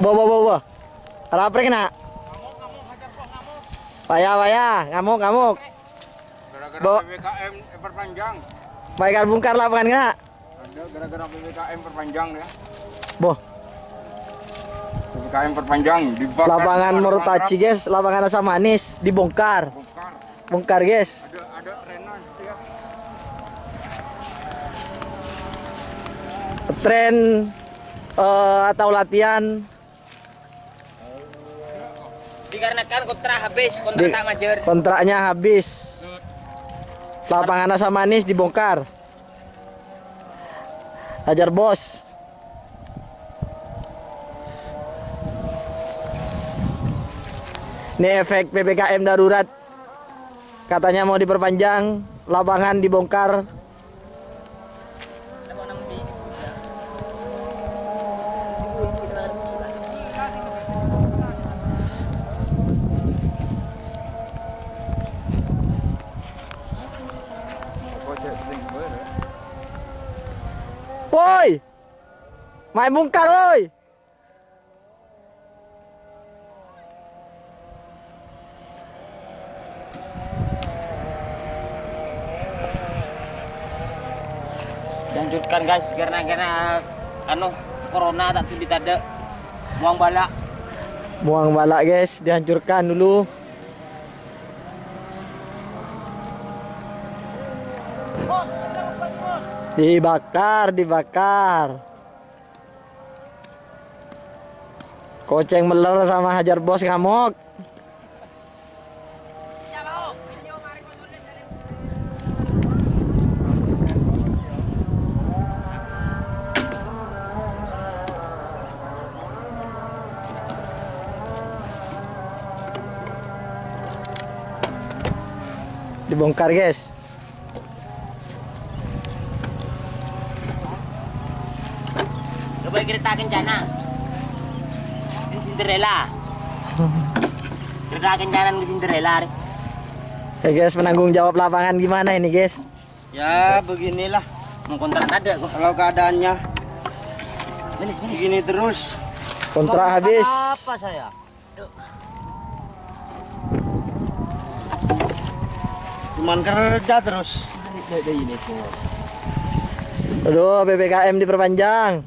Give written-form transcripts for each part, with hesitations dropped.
Bo. Lapar kena. Payah, ngamuk. Gara-gara PPKM perpanjang. Baikkan bongkar lapangan kena. Ada gara-gara PPKM perpanjang ya. Boh, PPKM perpanjang dibakar. lapangan Mortaci guys, lapangan Asam Manis dibongkar. Bongkar guys. Ada trenan ya. Tren atau latihan dikarenakan kontrak tak majer. Kontraknya habis. Lapangan Asam Manis dibongkar. Hajar bos. Ini efek PPKM darurat. Katanya mau diperpanjang, lapangan dibongkar. Woi, main bongkar woi. Dihancurkan guys karena corona tak sulit ada. Buang balak Guys, dihancurkan dulu. Dibakar. Koceng meler sama Hajar bos ngamuk. Dibongkar guys. Coba kereta kencana. Ini Cinderella. Kereta kencana ke Cinderella. Ya guys, penanggung jawab lapangan gimana ini guys? Ya beginilah. Mau kontrak ada kok. Kalau keadaannya begini terus. Kontrak habis. Apa saya? Cuman kerja terus. Aduh, PPKM diperpanjang.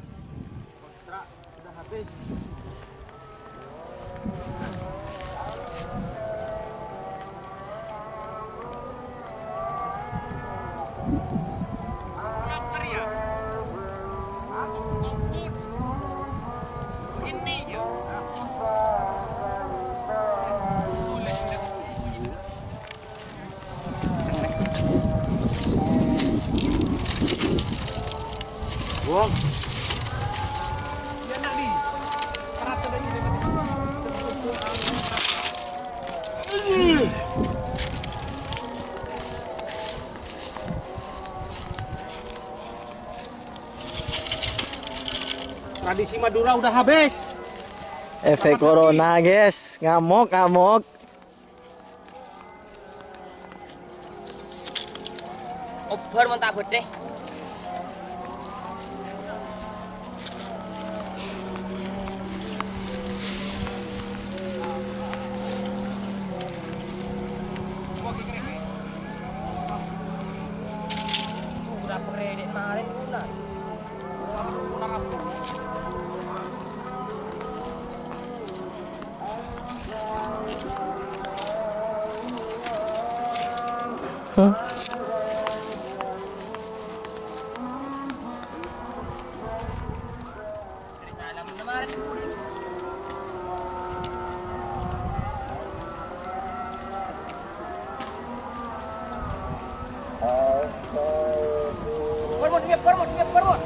Buang. Tradisi Madura udah habis. Efek corona guys, ngamuk. Obar mau tak bedeh. Permut.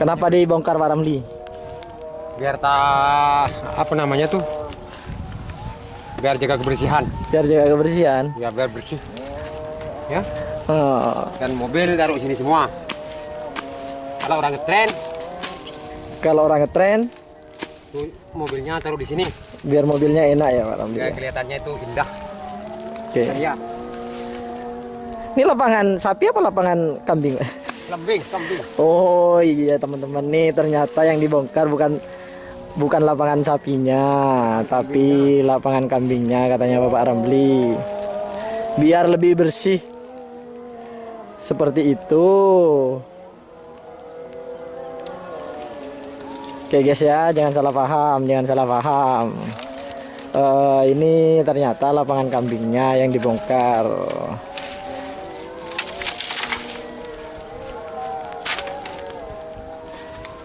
Kenapa dibongkar Pak Ramli? Biar apa namanya tuh? Biar jaga kebersihan. Biar jaga kebersihan. Ya biar bersih. Ya. Oh. Dan mobil taruh sini semua. Kalau orang ngetren, Kalau orang ngetren, tuh mobilnya taruh di sini. biar mobilnya enak ya Pak Ramli. Biar Ya? kelihatannya itu indah. Oke. Iya. Ini lapangan sapi apa lapangan kambing? Kambing. Oh iya teman-teman, nih ternyata yang dibongkar bukan lapangan sapinya, tapi lapangan kambingnya katanya Bapak Ramli. Biar lebih bersih. Seperti itu. Oke guys ya, jangan salah paham. Ini ternyata lapangan kambingnya yang dibongkar.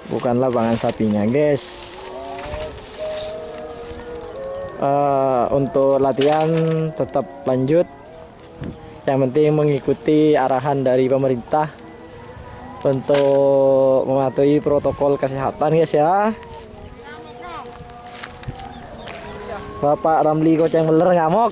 Bukan lapangan sapinya guys. Untuk latihan tetap lanjut. Yang penting mengikuti arahan dari pemerintah untuk mematuhi protokol kesehatan guys ya. Bapak Ramli Koceng Beler ngamuk.